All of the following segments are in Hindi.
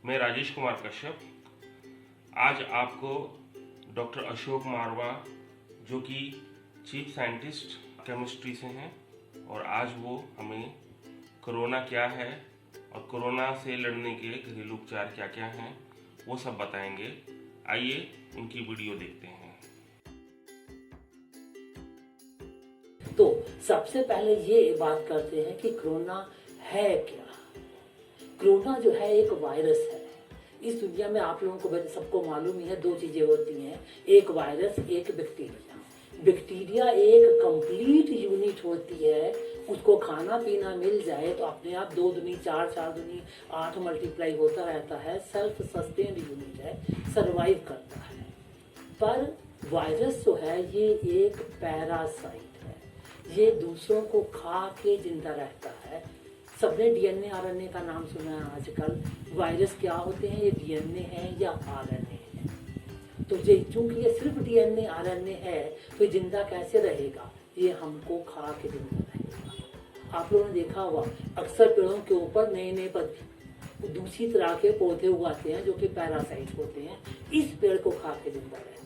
मैं राजेश कुमार कश्यप आज आपको डॉक्टर अशोक मारवा जो कि चीफ साइंटिस्ट केमिस्ट्री से हैं और आज वो हमें कोरोना क्या है और कोरोना से लड़ने के घरेलू उपचार क्या क्या हैं वो सब बताएंगे। आइए उनकी वीडियो देखते हैं। तो सबसे पहले ये बात करते हैं कि कोरोना है क्या। कोरोना जो है एक वायरस है। इस दुनिया में आप लोगों को सबको मालूम ही है, दो चीजें होती हैं, एक वायरस एक बैक्टीरिया। बैक्टीरिया एक कंप्लीट यूनिट होती है, उसको खाना पीना मिल जाए तो अपने आप 2 दूनी 4, 4 दूनी 8 मल्टीप्लाई होता रहता है। सेल्फ सस्टेन्ड यूनिट है, सरवाइव करता है। पर वायरस जो है ये एक पैरासाइट है, ये दूसरों को खा के जिंदा रहता है। सबने डीएनए आरएनए का नाम सुना है आजकल। वायरस क्या होते हैं, ये डीएनए है या आरएनए है। तो चूंकि ये सिर्फ डीएनए आरएनए है तो जिंदा कैसे रहेगा, ये हमको खा के जिंदा रहेगा। आप लोगों ने देखा होगा अक्सर पेड़ों के ऊपर नए नए दूसरी तरह के पौधे उगाते हैं जो कि पैरासाइट होते हैं, इस पेड़ को खा के जिंदा रहते हैं।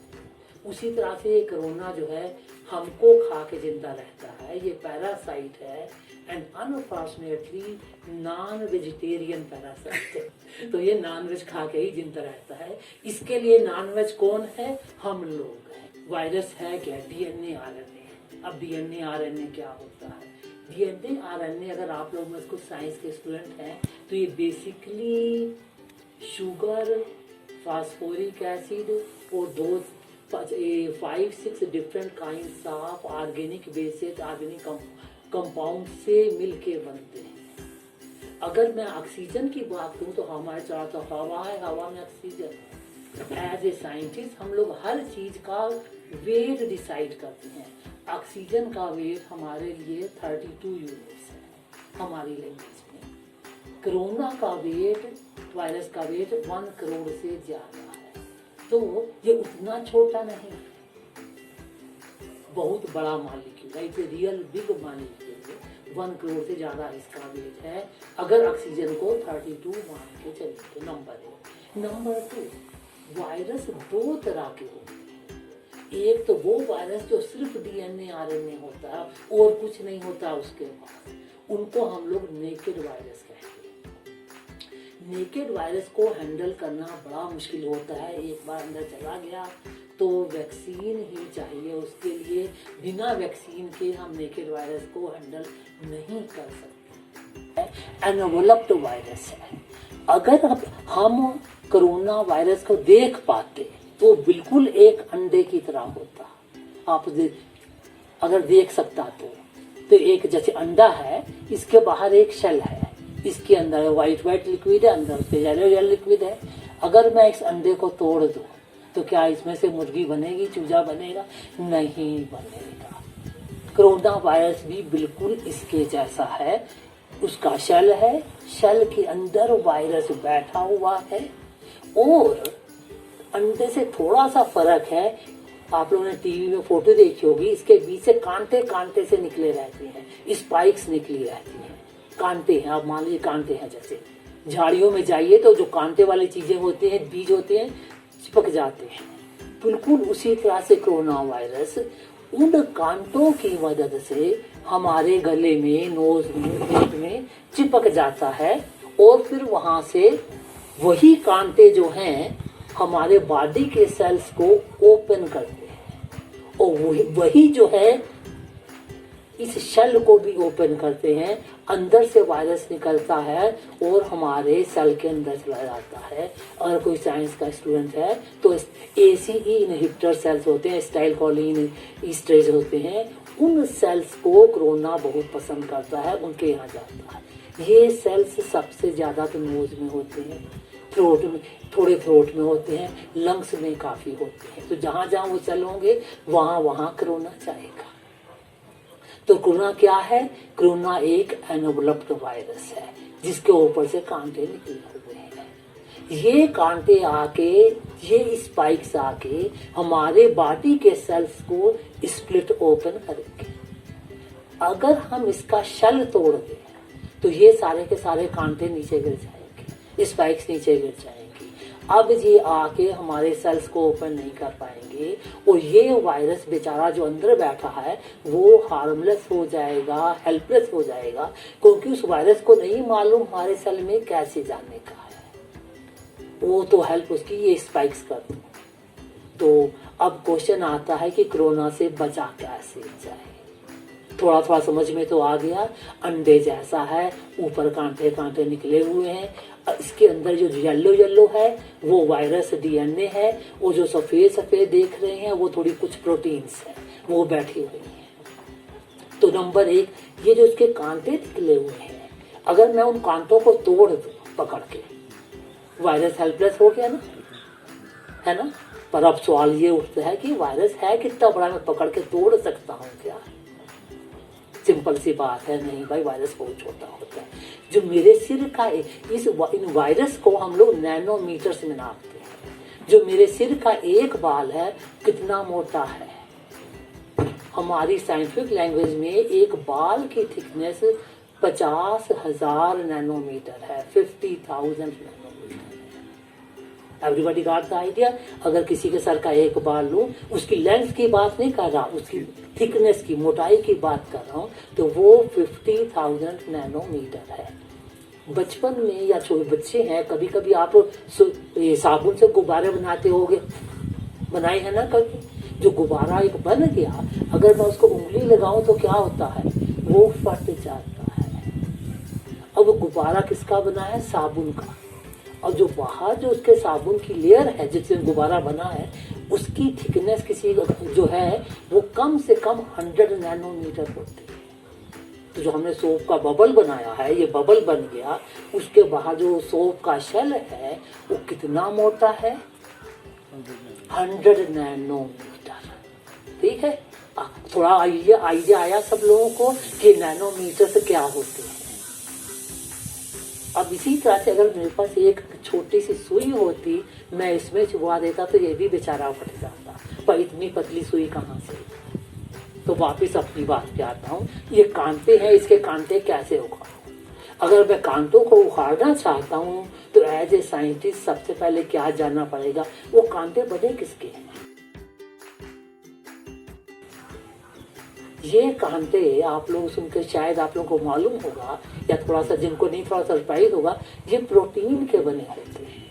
उसी तरह से ये कोरोना जो है हमको खा के जिंदा रहता है। ये पैरासाइट है and unfortunately non vegetarian parasite है। तो ये नॉन वेज खा के ही जिंदा रहता है। इसके लिए नॉन वेज कौन है, हम लोग हैं। वायरस है क्या, डीएनए आरएनए। अब डीएनए आरएनए क्या होता है, डीएनए आरएनए अगर आप लोग में इसको साइंस के स्टूडेंट हैं तो ये बेसिकली शुगर, फास्फोरिक एसिड और 5-6 different kinds of organic basis organic compound से मिलके बनते हैं। अगर मैं ऑक्सीजन की बात करूं तो हमारे चारों तो हवा है, हवा में ऑक्सीजन है। एज ए साइंटिस्ट हम लोग हर चीज का वेट डिसाइड करते हैं। ऑक्सीजन का वेट हमारे लिए 32 यूनिट्स है हमारी लैंग्वेज में। कोरोना का वेट, वायरस का वेट 1 करोड़ से ज्यादा है। तो ये उतना छोटा नहीं, बहुत बड़ा मॉलिक्यूल है, it's real big molecule. 1 crore से ज्यादा इसका वेट है अगर ऑक्सीजन को 32 मान के चले तो। नंबर 2, वायरस 2 तरह के होते हैं। एक तो वो वायरस जो सिर्फ डीएनए आरएनए होता है और कुछ नहीं होता उसके पास, उनको हम लोग नेकेड वायरस कहते हैं। नेकेड वायरस को हैंडल करना बड़ा मुश्किल होता है। एक बार अंदर चला गया तो वैक्सीन ही चाहिए उसके लिए। बिना वैक्सीन के हम नेकेड वायरस को हैंडल नहीं कर सकते। एनवेलप्ड वायरस है। अगर हम कोरोना वायरस को देख पाते तो बिल्कुल एक अंडे की तरह होता। आप अगर देख सकता तो एक जैसे अंडा है, इसके बाहर एक शेल है, इसके अंदर व्हाइट लिक्विड है, अंदर उसके येलो लिक्विड है। अगर मैं इस अंडे को तोड़ दूं तो क्या इसमें से मुर्गी बनेगी, चूजा बनेगा? नहीं बनेगा। कोरोना वायरस भी बिल्कुल इसके जैसा है। उसका शेल है, शेल के अंदर वायरस बैठा हुआ है और अंडे से थोड़ा सा फर्क है। आप लोगों ने टीवी में फोटो देखी होगी, इसके बीच से कांटे कांटे से निकले रहते हैं, स्पाइक्स निकली रहती हैं। कांटे हैं, आप मान लीजिए कांटे हैं, जैसे झाड़ियों में जाइए तो जो कांटे वाली चीजें होती हैं, बीज होते हैं, चिपक जाते हैं। बिल्कुल उसी तरह से कोरोना वायरस उन कांटों की मदद से हमारे गले में, नोज में, पेट में चिपक जाता है और फिर वहां से वही कांटे जो हैं हमारे बॉडी के सेल्स को ओपन करते हैं और वही जो है इस शेल को भी ओपन करते हैं। अंदर से वायरस निकलता है और हमारे सेल के अंदर चला जाता है। अगर कोई साइंस का स्टूडेंट है तो ACE इनहिबिटर सेल्स होते हैं, स्टाइल कोलिन ईस्ट्रेज होते हैं, उन सेल्स को कोरोना बहुत पसंद करता है, उनके यहाँ जाता है। ये सेल्स सबसे ज्यादा तो नोज में होते हैं, थ्रोट में, थोड़े थ्रोट में होते हैं, लंग्स में काफी होते हैं। तो जहां जहां वो सेल होंगे वहां वहां कोरोना जाएगा। तो कोरोना क्या है, कोरोना एक एनवेलप्ड वायरस है जिसके ऊपर से कांटे निकले हुए हैं। ये कांटे आके, ये स्पाइक्स आके हमारे बॉडी के सेल्स को स्प्लिट ओपन करेंगे। अगर हम इसका शेल तोड़ दें तो ये सारे के सारे कांटे नीचे गिर जाएंगे। स्पाइक्स नीचे गिर जाएंगी। अब ये आके हमारे सेल्स को ओपन नहीं कर पाएंगे और ये वायरस बेचारा जो अंदर बैठा है वो हार्मलेस हो जाएगा, हेल्पलेस हो जाएगा, क्योंकि उस वायरस को नहीं मालूम हमारे सेल में कैसे जाने का है। वो तो हेल्प उसकी ये स्पाइक्स कर दो। तो अब क्वेश्चन आता है कि कोरोना से बचा कैसे जाए। थोड़ा थोड़ा समझ में तो आ गया। अंडे जैसा है, ऊपर कांटे कांटे निकले हुए हैं, इसके अंदर जो येलो येलो है वो वायरस डीएनए है, वो जो सफेद सफेद देख रहे हैं वो थोड़ी कुछ प्रोटीन्स है, वो बैठी हुई है। तो नंबर 1, ये जो इसके कांटे निकले हुए हैं, अगर मैं उन कांटों को तोड़ दूं पकड़ के, वायरस हेल्पलेस हो गया ना, है ना। पर अब सवाल ये उठता है कि वायरस है कितना बड़ा, मैं पकड़ के तोड़ सकता हूँ क्या? सिंपल सी बात है, नहीं भाई, वायरस बहुत छोटा होता है। जो मेरे सिर का इन वायरस को हम लोग नैनोमीटर्स में नापते हैं। जो मेरे सिर का एक बाल है कितना मोटा है, हमारी साइंटिफिक लैंग्वेज में एक बाल की थिकनेस 50,000 नैनोमीटर है, 50,000 nanometre. Everybody got the idea. अगर किसी के सर का एक बाल लूं, उसकी लेंथ की बात नहीं कर रहा, उसकी थिकनेस की, मोटाई की बात कर रहा हूं, तो वो 50,000 नैनोमीटर है। बचपन में या छोटे बच्चे हैं, कभी कभी आप साबुन से गुब्बारे बनाते होगे, बनाए है ना कभी। जो गुब्बारा एक बन गया, अगर मैं उसको उंगली लगाऊं तो क्या होता है, वो फट जाता है। अब गुब्बारा किसका बना है? साबुन का। और जो बाहर जो उसके साबुन की लेयर है जिससे गुब्बारा बना है, उसकी थिकनेस किसी जो है वो कम से कम 100 नैनोमीटर होती है। तो जो हमने सोप का बबल बनाया है, ये बबल बन गया, उसके बाहर जो सोप का शेल है वो कितना मोटा है? 100 नैनोमीटर। ठीक है, थोड़ा आइडिया आया सब लोगों को कि नैनोमीटर से क्या होते हैं। अब इसी तरह से अगर मेरे पास एक छोटी सी सुई होती, मैं इसमें चुबा देता तो ये भी बेचारा फट जाता, पर इतनी पतली सुई कहाँ से? तो वापस अपनी बात पे आता हूँ। ये कांटे हैं, इसके कांटे कैसे उखाड़ूं? अगर मैं कांटों को उखाड़ना चाहता हूँ तो एज ए साइंटिस्ट सबसे पहले क्या जानना पड़ेगा, वो कांटे बने किसके हैं। ये कांटे आप लोग सुनकर शायद आप लोगों को मालूम होगा, या थोड़ा सा जिनको नहीं थोड़ा सरप्राइज होगा, ये प्रोटीन के बने होते हैं।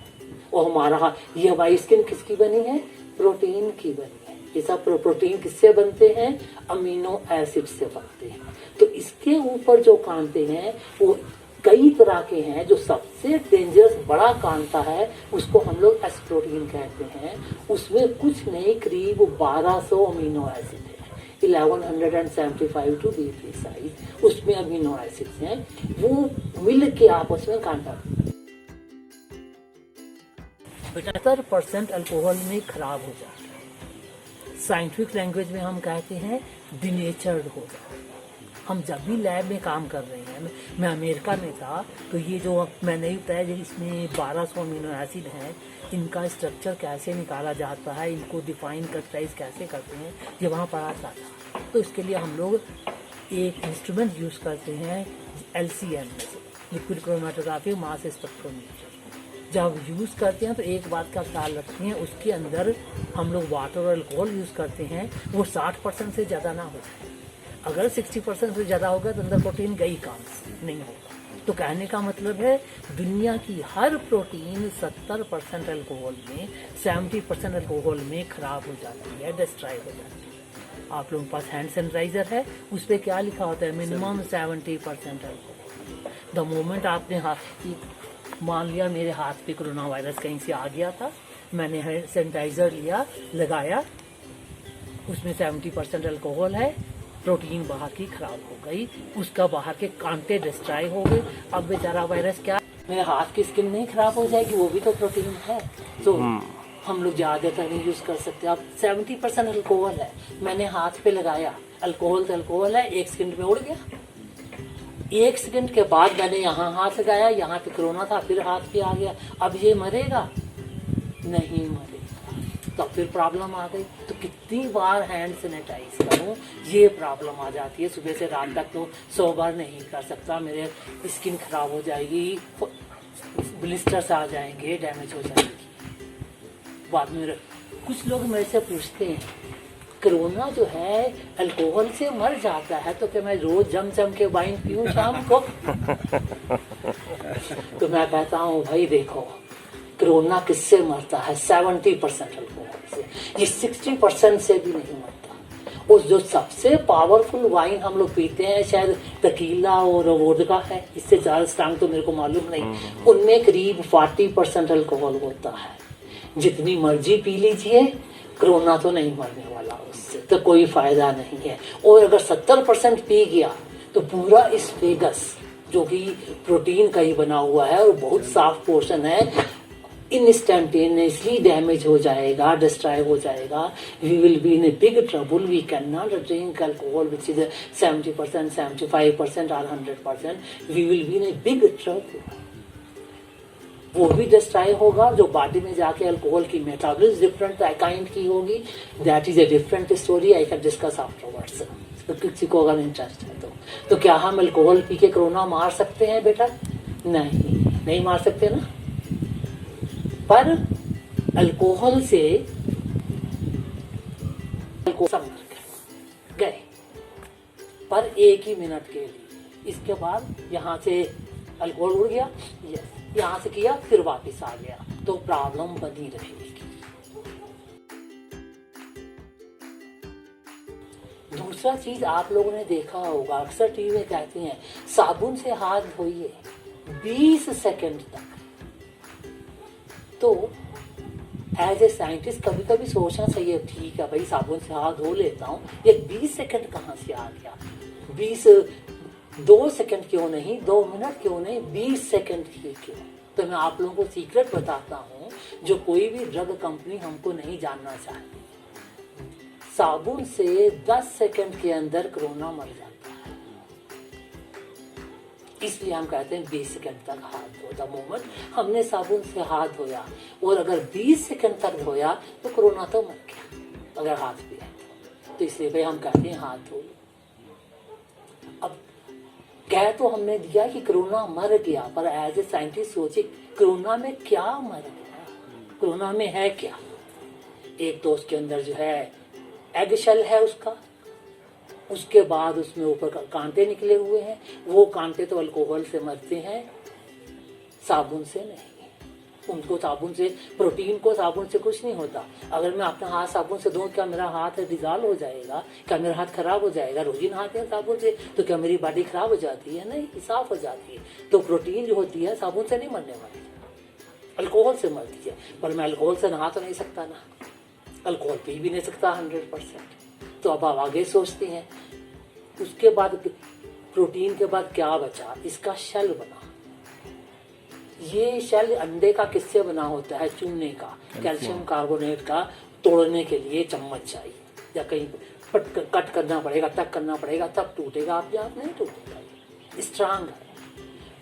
और ये हमारी स्किन किसकी बनी है? प्रोटीन की बनी है। ये सब प्रोटीन किससे बनते हैं? अमीनो एसिड से बनते हैं। तो इसके ऊपर जो कांटे हैं वो कई तरह के हैं। जो सबसे डेंजरस बड़ा कांटा है उसको हम लोग एस प्रोटीन कहते हैं। उसमें कुछ नहीं, करीब 1200 अमीनो एसिड है, 1175 टू बी प्रिसाइज। उसमें अमीनो एसिड्स हैं, वो मिल के आपस में कांटा 75% अल्कोहल में खराब हो जाता है। साइंटिफिक लैंग्वेज में हम कहते हैं डिनेचर्ड हो जाता है। हम जब भी लैब में काम कर रहे हैं, मैं अमेरिका में था, तो ये जो मैंने बताया इसमें 1200 अमीनो एसिड हैं, इनका स्ट्रक्चर कैसे निकाला जाता है, इनको डिफाइन करटाइज कैसे करते हैं, ये वहाँ पढ़ा था। तो इसके लिए हम लोग एक इंस्ट्रूमेंट यूज़ करते हैं LCM, लिक्विड क्रोमेटोग्राफी मास स्पेक्ट्रोमीटर। जब यूज़ करते हैं तो एक बात का ख्याल रखते हैं, उसके अंदर हम लोग वाटर और अल्कोहल यूज़ करते हैं, वो 60% से ज़्यादा ना हो जाए। अगर 60% से ज़्यादा होगा तो अंदर प्रोटीन गई काम नहीं होगा। तो कहने का मतलब है दुनिया की हर प्रोटीन 70% अल्कोहल में, 70% अल्कोहल में खराब हो जाती है, डिस्ट्रॉय हो जाती है। आप लोगों के पास हैंड सैनिटाइजर है, उस पर क्या लिखा होता है? Minimum 70% alcohol. द मोमेंट आपने मान लिया मेरे हाथ पे कोरोना वायरस कहीं से आ गया था, मैंने हैंड सैनिटाइजर लिया, लगाया, उसमें 70% अल्कोहल है, प्रोटीन बाहर की खराब हो गई, उसका बाहर के कांटे डिस्ट्रॉय हो गए। अब बेचारा वायरस क्या, मेरे हाथ की स्किन नहीं खराब हो जाएगी, वो भी तो प्रोटीन है। तो हम लोग ज़्यादातर नहीं यूज़ कर सकते। अब 70% अल्कोहल है, मैंने हाथ पे लगाया, अल्कोहल तो अल्कोहल है, 1 सेकंड में उड़ गया। 1 सेकंड के बाद मैंने यहाँ हाथ लगाया, यहाँ पे कोरोना था, फिर हाथ पे आ गया। अब ये मरेगा? नहीं मरेगा। तो फिर प्रॉब्लम आ गई। तो कितनी बार हैंड सैनिटाइज करूं, ये प्रॉब्लम आ जाती है। सुबह से रात तक तो 100 बार नहीं कर सकता, मेरे स्किन खराब हो जाएगी, ब्लिस्टर्स आ जाएंगे, डैमेज हो जाएगी। बाद में कुछ लोग मेरे से पूछते हैं कोरोना जो है अल्कोहल से मर जाता है, तो क्या मैं रोज जम जम के वाइन पीऊं शाम को? तो मैं कहता हूँ भाई देखो, कोरोना किससे मरता है? 70% अल्कोहल से, ये 60% से भी नहीं मरता। उस जो सबसे पावरफुल वाइन हम लोग पीते हैं, शायद टकीला और वोडका है, इससे ज्यादा स्ट्रांग तो मेरे को मालूम नहीं, उनमें करीब 40% अल्कोहल होता है। जितनी मर्जी पी लीजिए, कोरोना तो नहीं मरने वाला उससे, तो कोई फायदा नहीं है। और अगर 70% पी गया तो पूरा एस्फेगस जो कि प्रोटीन का ही बना हुआ है और बहुत साफ पोर्शन है, इंस्टेंटेनियसली डैमेज हो जाएगा, डिस्ट्रॉय हो जाएगा। We will be in a big trouble. We can not drink alcohol which is 70%, 75% और 100%। We will be in a big trouble. वो भी डिस्ट्रॉय होगा, जो बॉडी में जाके अल्कोहल की मेटाबॉलिज्म डिफरेंट काइंड की होगी। That is a different story, I can discuss afterwards. तो किसी को अगर इंटरेस्ट है तो क्या हम अल्कोहल पी के कोरोना मार सकते हैं बेटा? नहीं मार सकते ना। पर अल्कोहल से सब मर गए, पर 1 ही मिनट के लिए। इसके बाद यहाँ से अल्कोहल उड़ गया, यहाँ से किया फिर वापस आ गया, तो प्रॉब्लम बनी रहेगी। दूसरा चीज आप लोगों ने देखा होगा, अक्सर टीवी में कहते हैं साबुन से हाथ धोइए 20 सेकंड तक। तो एज ए साइंटिस्ट कभी कभी सोचना चाहिए, ठीक है भाई साबुन से हाथ धो लेता हूँ, ये 20 सेकंड कहाँ से आ गया? 2 सेकंड क्यों नहीं, 2 मिनट क्यों नहीं, 20 सेकंड ही क्यों? तो मैं आप लोगों को सीक्रेट बताता हूँ जो कोई भी ड्रग कंपनी हमको नहीं जानना चाहती। साबुन से 10 सेकंड के अंदर कोरोना मर जाता है, इसलिए हम कहते हैं 20 सेकंड तक हाथ धो। द मोमेंट हमने साबुन से हाथ धोया और अगर 20 सेकंड तक धोया तो कोरोना तो मर गया, अगर हाथ भी है तो इसलिए भाई हम कहते हैं हाथ धो। अब कह तो हमने दिया कि कोरोना मर गया, पर एज ए साइंटिस्ट सोचे कोरोना में क्या मर गया, कोरोना में है क्या? एक तो उसके अंदर जो है एग शेल है उसका, उसके बाद उसमें ऊपर कांटे निकले हुए हैं। वो कांटे तो अल्कोहल से मरते हैं, साबुन से नहीं। उनको साबुन से, प्रोटीन को साबुन से कुछ नहीं होता। अगर मैं अपना हाथ साबुन से धोऊं, क्या मेरा हाथ डिजॉल्व हो जाएगा? क्या मेरा हाथ खराब हो जाएगा? रोज ही नहाते हैं साबुन से, तो क्या मेरी बॉडी खराब हो जाती है? नहीं, साफ हो जाती है। तो प्रोटीन जो होती है साबुन से नहीं मरने वाली, अल्कोहल से मरती है। पर मैं अल्कोहल से नहा तो नहीं सकता ना, अल्कोहल पी भी नहीं सकता 100%। तो अब आप आगे सोचते हैं, उसके बाद प्रोटीन के बाद क्या बचा? इसका शेल बना। ये शेल अंडे का किससे बना होता है? चूने का, कैल्शियम कार्बोनेट का। तोड़ने के लिए चम्मच चाहिए या कहीं कट करना पड़ेगा, टक करना पड़ेगा, तब टूटेगा, अपने आप नहीं टूटेगा, स्ट्रांग है।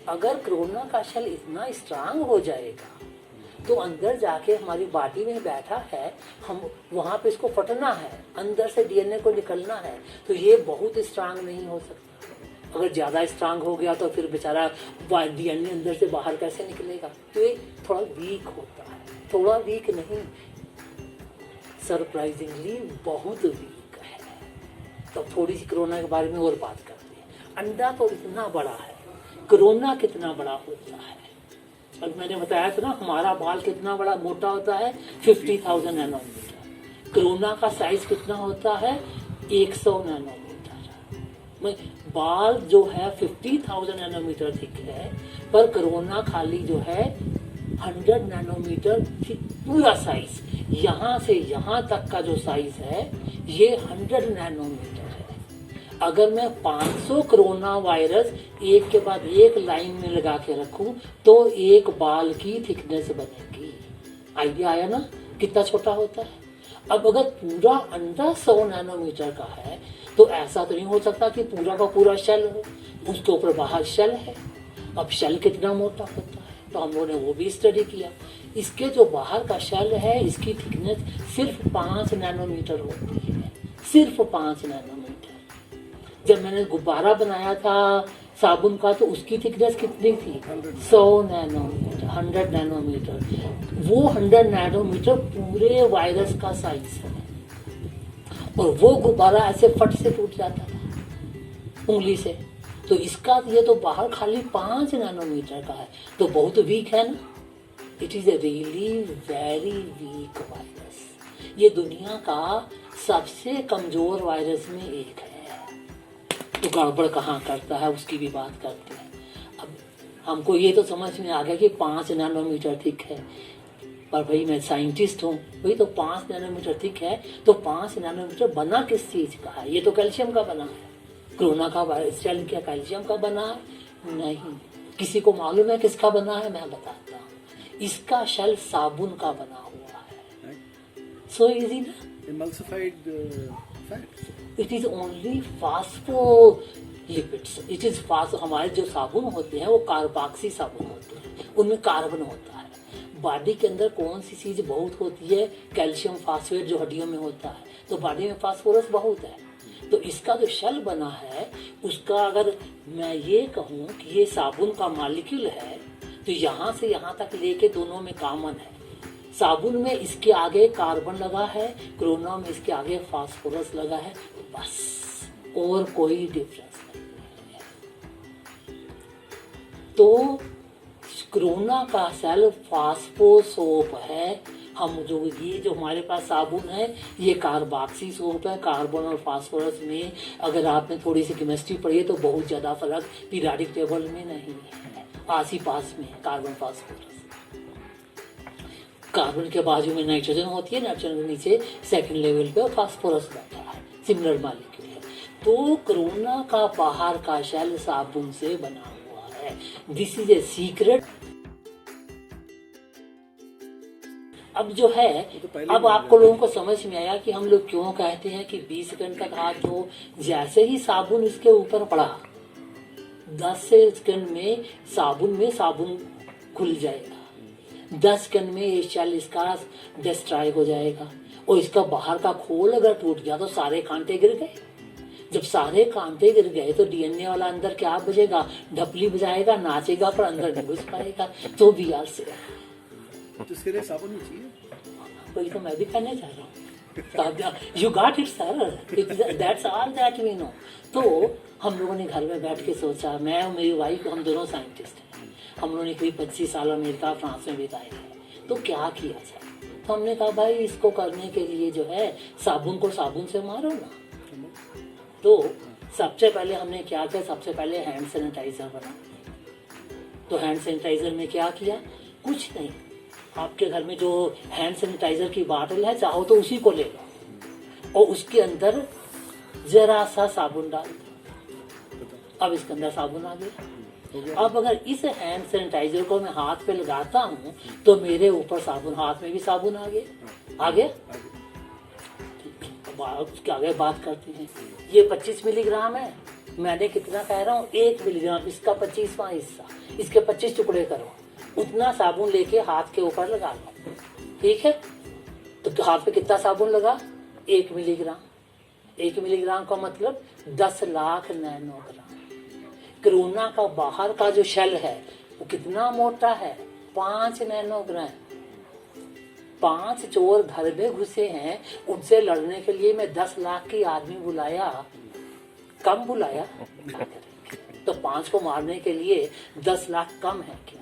अगर कोरोना का शेल इतना स्ट्रांग हो जाएगा तो अंदर जाके हमारी बॉडी में बैठा है, हम वहाँ पे इसको फटना है, अंदर से डीएनए को निकलना है, तो ये बहुत स्ट्रांग नहीं हो सकता। अगर ज़्यादा स्ट्रांग हो गया तो फिर बेचारा डीएनए अंदर से बाहर कैसे निकलेगा? तो ये थोड़ा वीक होता है, थोड़ा वीक नहीं, सरप्राइजिंगली बहुत वीक है। तो थोड़ी सी कोरोना के बारे में और बात करते हैं। अंडा तो इतना बड़ा है, कोरोना कितना बड़ा होता है? अब मैंने बताया था ना, हमारा बाल कितना बड़ा मोटा होता है, 50,000 नैनोमीटर। कोरोना का साइज कितना होता है? 100 नैनोमीटर। बाल जो है 50,000 नैनोमीटर थिक है, पर कोरोना खाली जो है 100 नैनोमीटर पूरा साइज। यहाँ से यहाँ तक का जो साइज है ये 100 नैनोमीटर है। अगर मैं 500 कोरोना वायरस एक के बाद एक लाइन में लगा के रखूं तो एक बाल की थिकनेस बनेगी। आइडिया आया ना कितना छोटा होता है? अब अगर पूरा अंडा 100 नैनोमीटर का है तो ऐसा तो नहीं हो सकता कि पूरा का पूरा शेल हो, उसके ऊपर बाहर शेल है। अब शेल कितना मोटा होता है तो हम लोगों ने वो भी स्टडी किया। इसके जो बाहर का शेल है इसकी थिकनेस सिर्फ 5 नैनोमीटर होती है, सिर्फ 5 नैनोमीटर। जब मैंने गुब्बारा बनाया था साबुन का, तो उसकी थिकनेस कितनी थी? 100 नैनोमीटर, 100 नैनोमीटर। वो 100 नैनोमीटर पूरे वायरस का साइज है, और वो गुब्बारा ऐसे फट से टूट जाता था उंगली से। तो इसका ये तो बाहर खाली 5 नैनोमीटर का है, तो बहुत वीक है ना। It is a really very weak virus. ये दुनिया का सबसे कमजोर वायरस में एक है। तो गड़बड़ कहाँ करता है उसकी भी बात करते हैं। अब हमको ये तो समझ में आ गया कि 5 नैनोमीटर थिक है, पर भाई मैं साइंटिस्ट हूँ, भाई तो 5 नैनोमीटर थिक है, तो 5 नैनोमीटर बना किस चीज का है? ये तो कैल्शियम का बना है। कोरोना का वायरस शेल क्या कैल्शियम का बना है? नहीं। किसी को मालूम है किसका बना है? मैं बताता हूँ। इसका शेल साबुन का बना हुआ है। सो इजी ना। emulsified fat. It is only phospholipids. It is fast. हमारे जो साबुन होते हैं वो कार्बोक्सी साबुन होते हैं, उनमें कार्बन होता है। बॉडी के अंदर कौन सी चीज बहुत होती है? कैल्शियम फास्फेट, जो हड्डियों में होता है। तो बॉडी में फास्फोरस बहुत है। तो इसका जो शेल बना है उसका, अगर मैं ये कहूँ कि ये साबुन का मॉलिक्यूल है, तो यहाँ से यहाँ तक लेके दोनों में कॉमन है। साबुन में इसके आगे कार्बन लगा है, कोरोना में इसके आगे फास्फोरस लगा है, बस, और कोई डिफरेंस नहीं है। तो कोरोना का सेल फास्फोसोप है। हम जो ये जो हमारे पास साबुन है ये कार्बोक्सी सोप है। कार्बन और फास्फोरस में अगर आपने थोड़ी सी केमिस्ट्री पढ़ी है तो बहुत ज़्यादा फर्क पीरियोडिक टेबल में नहीं है, आस ही पास में है कार्बन फास्फोरस। कार्बन के बाजू में नाइट्रोजन होती है, नाइट्रोजन के नीचे सेकंड लेवल पे फास्फोरस बैठा है, सिमिलर मॉलिक्यूल है। तो कोरोना का बाहर का शेल साबुन से बना हुआ है। This is a secret. अब जो है, अब आपको लोगों को समझ में आया कि हम लोग क्यों कहते हैं कि 20 सेकंड तक हाथ धो। जैसे ही साबुन इसके ऊपर पड़ा, 10 सेकंड में साबुन खुल जाएगा। 10 सेकंड में ये शेल इसका डिस्ट्रॉय हो जाएगा, और इसका बाहर का खोल अगर टूट गया तो सारे कांटे गिर गए। जब सारे कांटे गिर गए तो डीएनए वाला अंदर क्या बजेगा? ढपली बजाएगा, नाचेगा, पर अंदर नहीं घुस पाएगा। तो भी यार से तो इसके लिए साबुन भी चाहिए। वही तो मैं भी कहने जा रहा हूँ। You got it sir, that's all that we know. तो हम लोगों ने घर में बैठ के सोचा, मैं और मेरी वाइफ, हम दोनों साइंटिस्ट हैं, हम लोगों ने करीब 25 साल अमेरिका फ्रांस में बिताए हैं। तो क्या किया जाए? तो हमने कहा भाई इसको करने के लिए जो है साबुन को साबुन से मारो ना। तो सबसे पहले हमने क्या किया? सबसे पहले हैंड सैनिटाइजर बना। तो हैंड सैनिटाइजर में क्या किया? कुछ नहीं, आपके घर में जो हैंड सैनिटाइजर की बॉटल है, चाहो तो उसी को ले लो और उसके अंदर जरा सा साबुन डाल दो। अब इसके अंदर साबुन आ गया। अब अगर इस हैंड सैनिटाइजर को मैं हाथ पे लगाता हूँ तो मेरे ऊपर साबुन, हाथ में भी साबुन आ गया। आ गया? उसके आगे बात करते हैं। ये 25 मिलीग्राम है, मैंने कितना कह रहा हूँ? 1 मिलीग्राम। इसका 25वां हिस्सा, इसके 25 टुकड़े करो। उतना साबुन लेके हाथ के ऊपर लगा लो, ठीक है? तो हाथ पे कितना साबुन लगा? 1 मिलीग्राम। 1 मिलीग्राम का मतलब 10 लाख नैनोग्राम। कोरोना का बाहर का जो शेल है वो कितना मोटा है? 5 नैनोग्राम। 5 चोर घर में घुसे हैं, उनसे लड़ने के लिए मैं 10 लाख की आदमी बुलाया, कम बुलाया? तो 5 को मारने के लिए 10 लाख कम है क्या?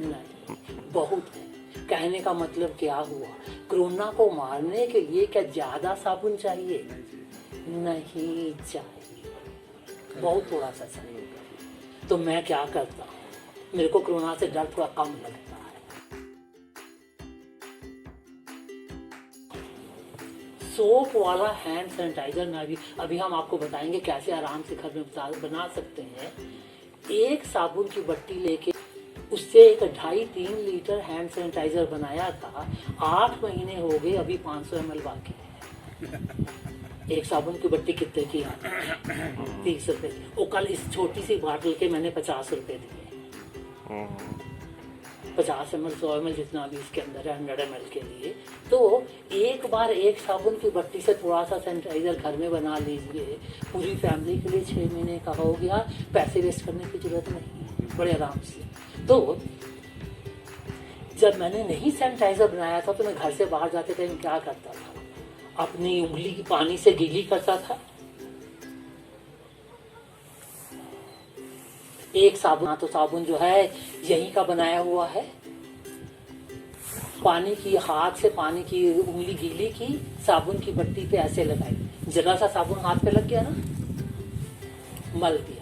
नहीं, बहुत है। कहने का मतलब क्या हुआ? कोरोना को मारने के लिए क्या ज्यादा साबुन चाहिए? नहीं चाहिए, बहुत थोड़ा सा चाहिए। तो मैं क्या करता हूँ, मेरे को कोरोना से डर थोड़ा कम लगता है। सोप वाला हैंड सैनिटाइजर में अभी हम आपको बताएंगे कैसे आराम से घर में बना सकते हैं। एक साबुन की बट्टी लेके उससे एक 2.5-3 लीटर हैंड सैनिटाइजर बनाया था। 8 महीने हो गए, अभी 500 ml बाकी है। एक साबुन की बट्टी कितने की? 30 रुपए। वो कल इस छोटी सी बॉटल के मैंने 50 रुपए दिए। 50 ml 100 ml जितना भी इसके अंदर है 100 ml के लिए। तो एक बार एक साबुन की बट्टी से थोड़ा सा सैनिटाइजर घर में बना लीजिए, पूरी फैमिली के लिए 6 महीने का हो गया, पैसे वेस्ट करने की जरूरत नहीं है, बड़े आराम से। तो जब मैंने नहीं सैनिटाइजर बनाया था तो मैं घर से बाहर जाते टाइम क्या करता था, अपनी उंगली की पानी से गीली करता था, एक साबुन, तो साबुन जो है यहीं का बनाया हुआ है, पानी की हाथ से पानी की उंगली गीली की, साबुन की बट्टी पे ऐसे लगाई, जरा सा साबुन हाथ पे लग गया ना, मल दिया।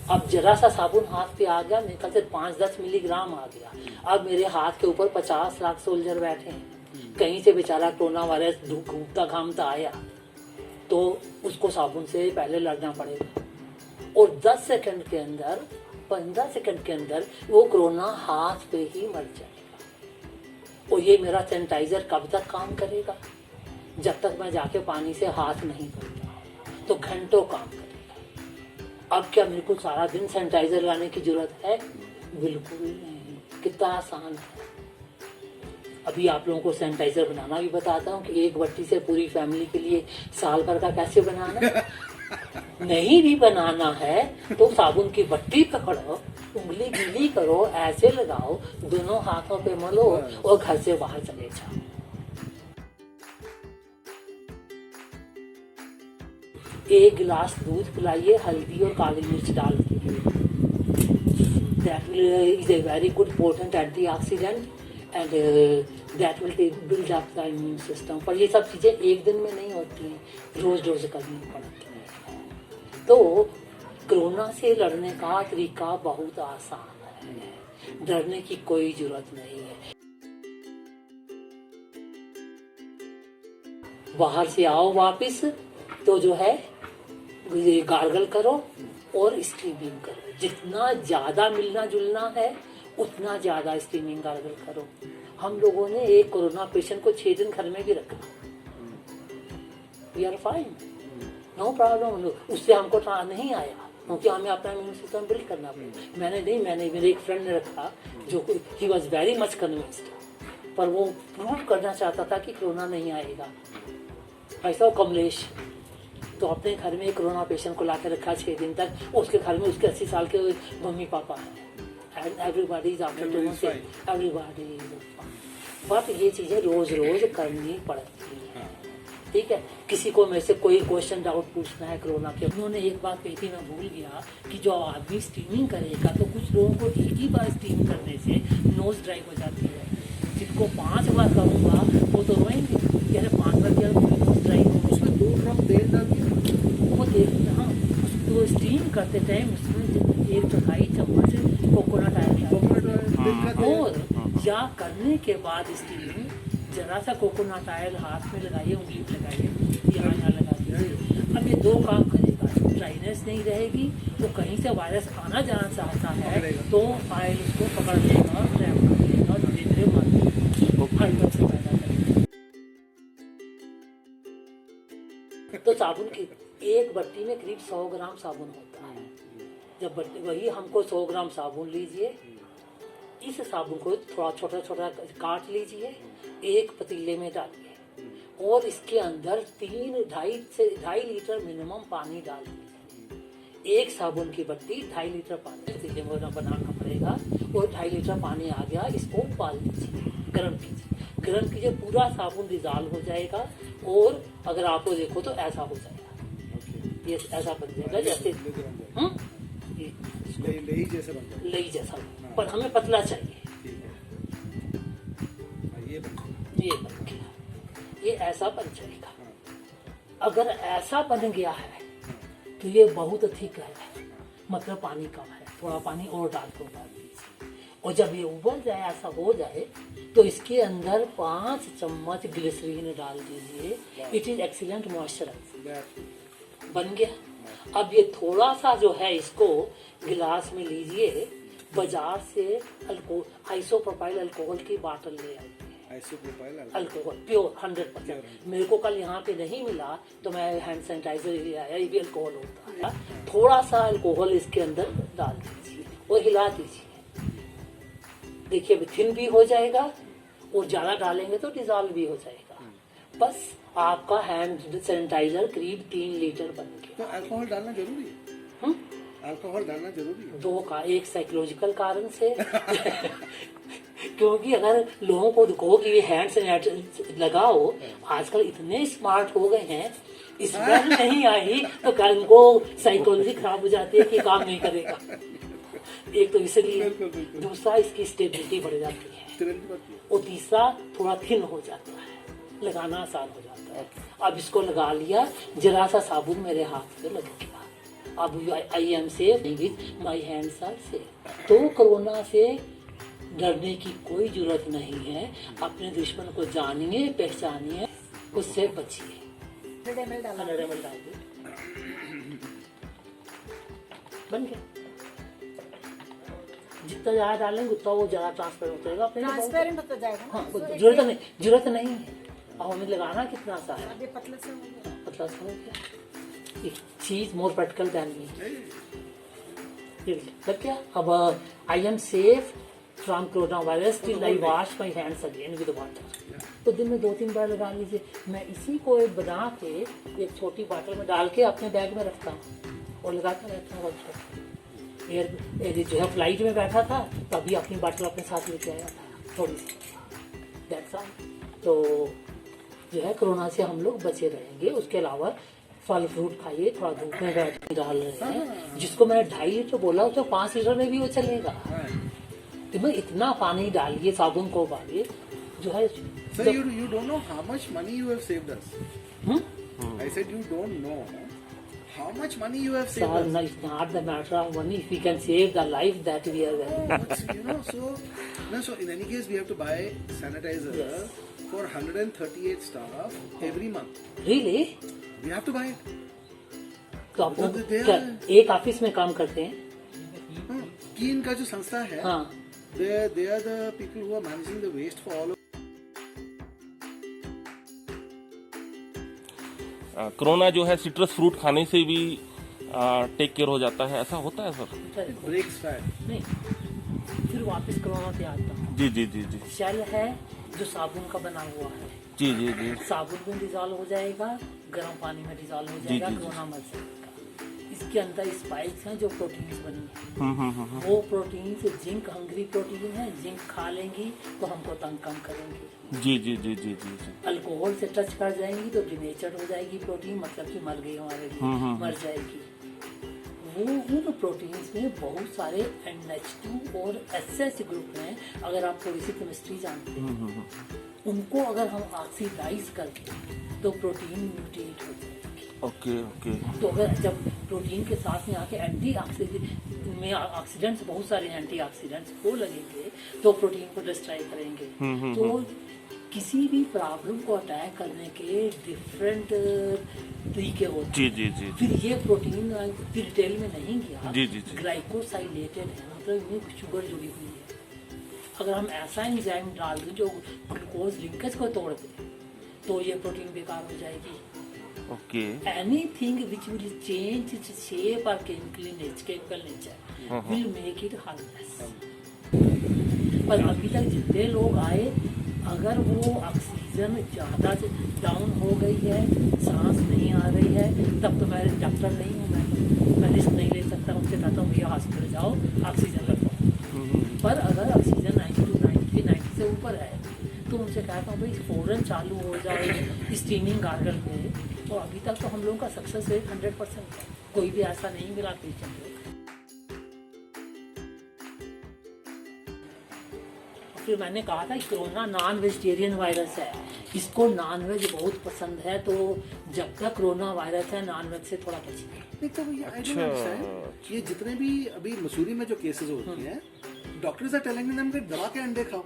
अब जरा सा साबुन हाथ पे आ गया, मेरे ख्याल से 5-10 मिलीग्राम आ गया। अब मेरे हाथ के ऊपर 50 लाख सोल्जर बैठे हैं, कहीं से बेचारा कोरोना वायरस घूमता घामता आया तो उसको साबुन से पहले लड़ना पड़ेगा, और 10 सेकंड के अंदर 15 सेकंड के अंदर वो कोरोना हाथ पे ही मर जाएगा। और ये मेरा सैनिटाइजर कब तक काम करेगा? जब तक मैं जाके पानी से हाथ नहीं धोता, तो घंटों काम करेगा। अब क्या मेरे को सारा दिन सैनिटाइजर लाने की जरूरत है? बिल्कुल नहीं। कितना आसान है। अभी आप लोगों को सैनिटाइजर बनाना भी बताता हूँ कि एक बट्टी से पूरी फैमिली के लिए साल भर का कैसे बनाना। नहीं भी बनाना है तो साबुन की बट्टी पकड़ो, उंगली गीली करो, ऐसे लगाओ, दोनों हाथों पे मलो और घर से बाहर चले जाओ। एक गिलास दूध पिलाइए हल्दी और काली मिर्च डाल के, that is a very good potent antioxidant and that will build up the immune system। पर ये सब चीजें एक दिन में नहीं होती हैं, रोज रोज करनी पड़ती हैं। तो कोरोना से लड़ने का तरीका बहुत आसान है, डरने की कोई जरूरत नहीं है। बाहर से आओ वापिस तो जो है गार्गल करो और स्टीमिंग करो, जितना ज्यादा मिलना जुलना है उतना ज्यादा स्टीमिंग गार्गल करो। हम लोगों ने एक कोरोना पेशेंट को 6 दिन घर में भी रखा, we are fine, no problem. उससे हमको नहीं आया क्योंकि हमें अपना इम्यून सिस्टम बिल्ड करना पड़ा। मैंने मेरे एक फ्रेंड ने रखा जो he was very much convinced, पर वो प्रूव करना चाहता था कि कोरोना नहीं आएगा। ऐसा कमलेश तो अपने घर में एक कोरोना पेशेंट को लाकर रखा 6 दिन तक, उसके घर में उसके 80 साल के मम्मी पापा हैं, and everybody is after 2 months, everybody is fine. But ये चीजें रोज रोज करनी पड़ती है, ठीक है। किसी को मेरे से कोई क्वेश्चन डाउट पूछना है कोरोना के, उन्होंने एक बात कही थी, मैं भूल गया कि जो आदमी स्टीमिंग करेगा तो कुछ लोगों को एक ही बार स्टीम करने से नोज ड्राई हो जाती है, जिनको 5 बार करूँगा वो तो रोएंगे, यार 5 बार किया नोज ड्राई हो। उसमें 2 ड्रॉप तेल डाल दिया वो देख, हाँ उसको स्टीम करते टाइम उसमें 1/4 चम्मच कोकोनट ऑयल और या करने के बाद स्टीमिंग जरा सा कोकोनट ऑयल हाथ में लगाइए, उंगली में लगाइए, यहाँ लगा दीजिए। अब ये 2 काम करेगा, ड्राइनेस नहीं रहेगी, तो कहीं से वायरस आना जाना चाहता है तो ऑयल उसको पकड़ लेगा, ट्रैप कर लेगा, धीरे धीरे हाइपर से पैदा करेगा। तो साबुन की एक बट्टी में करीब 100 ग्राम साबुन होता है। जब बट्टी वही हमको 100 ग्राम साबुन लीजिए, इस साबुन को थोड़ा छोटा छोटा काट लीजिए, एक पतीले में डालिए और इसके अंदर 2.5 लीटर मिनिमम पानी डाल दीजिए। एक साबुन की बट्टी 2.5 लीटर पानी पतीले में बनाना पड़ेगा, और 2.5 लीटर पानी आ गया, इसको उबाल दीजिए, गर्म कीजिए, पूरा साबुन डिजॉल्व हो जाएगा और अगर आपको देखो तो ऐसा हो जाएगा, ये ऐसा बन जाएगा जैसे लई जैसा, पर हमें पतला चाहिए। ये बन गया, ये ऐसा बन जाएगा। अगर ऐसा बन गया है तो ये बहुत थिक है, मतलब पानी कम है, थोड़ा पानी और डाल के उबाल दीजिए, और जब ये उबल जाए, ऐसा हो जाए, तो इसके अंदर 5 चम्मच ग्लिसरीन डाल दीजिए। इट इज एक्सीलेंट मॉइस्चराइजर, बन गया। अब ये थोड़ा सा जो है इसको गिलास में लीजिए, बाजार से आइसोप्रोपाइल अल्कोहल की बोतल ले आइए, अल्कोहल प्योर 100%। मेरे को कल यहाँ पे नहीं मिला तो मैं हैंड सैनिटाइजर ले आया, ये भी अल्कोहल होता है। थोड़ा सा अल्कोहल इसके अंदर डाल दीजिए और हिला दीजिए, देखिए अभी थिन भी हो जाएगा और ज़्यादा डालेंगे तो डिजॉल्व भी हो जाएगा। बस आपका हैंड सैनिटाइजर करीब 3 लीटर बन गया। तो अल्कोहल डालना जरूरी है? हम्म? अल्कोहल डालना जरूरी है? 2 का, एक साइकोलॉजिकल कारण से क्योंकि अगर लोगों को कहो कि ये हैंड सैनिटाइजर लगाओ, आजकल इतने स्मार्ट हो गए हैं, स्मेल नहीं आई तो कल उनको साइकोलॉजी खराब हो जाती है कि काम नहीं करेगा। एक तो इसलिए, दूसरा इसकी स्टेबिलिटी बढ़ जाती है, तुरंत बढ़ती है। और तीसरा थोड़ा थिन हो जाता है, लगाना आसान हो जाता है। अब इसको लगा लिया, जरा सा साबुन मेरे हाथ पे लग गया, अब I am safe with my hands are safe. तो कोरोना से डरने की कोई जरूरत नहीं है। अपने दुश्मन को जानिए, पहचानिए, उससे बचिए। 100 ml डाल दो, बन गया। जितना ज्यादा डालेंगे उतना वो ज्यादा ट्रांसपेरेंट हो जाएगा। ट्रांसपेरेंट होता जाएगा ना। हाँ, जरूरत नहीं है। अब हमें लगाना कितना सा है, अब ये पतला सा हो गया। पतला सा हो गया। एक चीज मोर प्रैक्टिकल दैन मी, लग गया। अब I am safe from corona virus till I wash my hands again with water. तो दिन में 2-3 बार लगा लीजिए। मैं इसी को एक बना के एक छोटी बॉटल में डाल के अपने बैग में रखता हूँ और लगाता रहता हूँ। एयर जो है फ्लाइट में बैठा था तभी अपनी बॉटल अपने साथ लेके आया था थोड़ी सी, दैट्स ऑल। तो जो है कोरोना से हम लोग बचे रहेंगे। उसके अलावा फल फ्रूट खाइए, थोड़ा धूप में बैठ के डाल रहे हैं। जिसको मैंने 2.5 लीटर बोला तो 5 लीटर में भी वो चलेगा। तो मैं इतना पानी डालिए, साबुन को उबालिए, जो है। Sir, you don't know how much money you have saved us. I said you don't know how much money you have saved us. It's not the matter of money. If we can save the life that we are very. So in any case, we have to buy sanitizer Yes. for 138 staff every month. Really? We have to buy it. तो आप Because they क्या are- एक ऑफिस में काम करते हैं? कि इनका जो संस्था है, हाँ, they are the people who are managing the waste for all of. Corona जो है सिट्रस फ्रूट खाने से भी टेक केयर हो जाता है, ऐसा होता है सर? Breaks fat. नहीं, फिर वापस कोरोना पे आता हूँ। जी जी जी जी शेल है जो साबुन का बना हुआ है, जी जी जी साबुन में डिजॉल्व हो जाएगा, गर्म पानी में डिजॉल्व हो जी, जाएगा, जी, जी। कोरोना मर जाएगा। इसके अंदर स्पाइक्स हैं जो प्रोटीन्स बनी है। हम्म। वो प्रोटीन्स जिंक हंग्री प्रोटीन है, जिंक खा लेंगी तो हमको तंग कम करेंगी। जी जी जी जी जी जी अल्कोहल से टच कर जाएंगी तो डिनेचर्ड हो जाएगी प्रोटीन, मतलब कि मर गई हमारे लिए, मर जाएगी। वो उन प्रोटीन्स में बहुत सारे NH2 और SS ग्रुप हैं। अगर आप थोड़ी सी केमिस्ट्री जानते हैं, उनको अगर हम ऑक्सीडाइज करके तो प्रोटीन म्यूटेट हो जाएगी। ओके ओके तो अगर जब प्रोटीन के साथ में आके एंटीऑक्सीडेंट में ऑक्सीडेंट्स, बहुत सारे एंटीऑक्सीडेंट्स वो लगेंगे तो प्रोटीन को डिस्ट्रॉय करेंगे। तो किसी भी प्रॉब्लम को अटैक करने के डिफरेंट तरीके होते हैं। जी जी जी फिर ये प्रोटीन फिर डिटेल में नहीं गया, जी, जी, जी। ग्लाइकोसाइलेटेड है, मतलब इनमें शुगर जुड़ी हुई है। अगर हम ऐसा एंजाइम डाल दें जो ग्लूकोज लिंकेज को तोड़ दे तो ये प्रोटीन बेकार हो जाएगी। Okay Anything which will change its shape or chemical nature will make it harmless. पर अभी तक जितने लोग आए, अगर वो ऑक्सीजन ज़्यादा डाउन हो गई है, सांस नहीं आ रही है, तब तो मैं डॉक्टर नहीं हूँ, मैं रिस्क नहीं ले सकता। उनसे कहता हूँ भैया हॉस्पिटल जाओ, ऑक्सीजन लगवाओ। पर अगर ऑक्सीजन 90 से ऊपर है तो उनसे कहता हूँ भाई फौरन चालू हो जाए स्टीमिंग गार्गल में। तो अभी तक तो हम लोगों का सक्सेस रेट 100% है, कोई भी ऐसा नहीं मिला पेशेंट को। फिर मैंने कहा था कि कोरोना नॉन वेजिटेरियन वायरस है, इसको नॉन वेज बहुत पसंद है, तो जब तक कोरोना वायरस है नॉन वेज से थोड़ा बचिए। नहीं तो भैया I don't understand. ये जितने भी अभी मसूरी में जो केसेस होती हैं, डॉक्टर्स आर टेलिंग देम कि दबा के अंडे खाओ,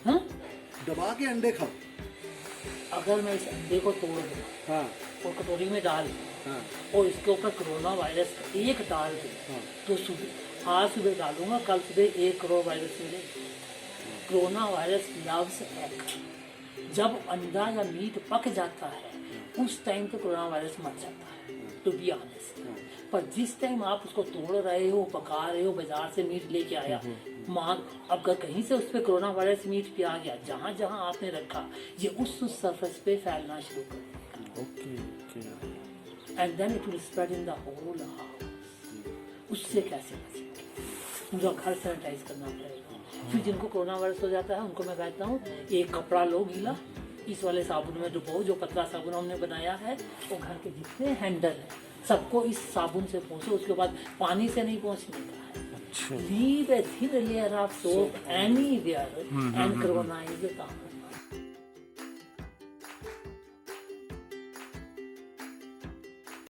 हाँ, दबा के अंडे खाओं। अगर मैं इस अंडे को तोड़ दूँ हाँ और कटोरी में डाल हाँ और इसके ऊपर कोरोना वायरस एक डाल दूँ तो सुबह, आज सुबह डालूंगा, कल सुबह 1 करोड़ वायरस मिलेगी। Corona virus loves egg. जब अंडा या मीट पक जाता है उस टाइम तो कोरोना वायरस मर जाता है, टू बी ऑनेस्ट। पर जिस टाइम आप उसको तोड़ रहे हो, पका रहे हो, बाजार से मीट लेके आया, मान अगर कहीं से उस पर कोरोना वायरस मीट पे आ गया, जहाँ जहाँ आपने रखा, ये उस सरफेस पे फैलना शुरू करेगा। Okay, okay. And then it will spread in the whole house. उससे कैसे बचेंगे? पूरा घर सैनिटाइज करना पड़ेगा। फिर जिनको कोरोना वायरस हो जाता है उनको मैं कहता हूँ एक कपड़ा लो गीला, इस वाले साबुन में डुबो, जो पतला साबुन हमने बनाया है, वो घर के जितने हैंडल हैं सबको इस साबुन से पोंछो। उसके बाद पानी से नहीं पोंछने का है, leave a thin layer of soap anywhere and corona is gone.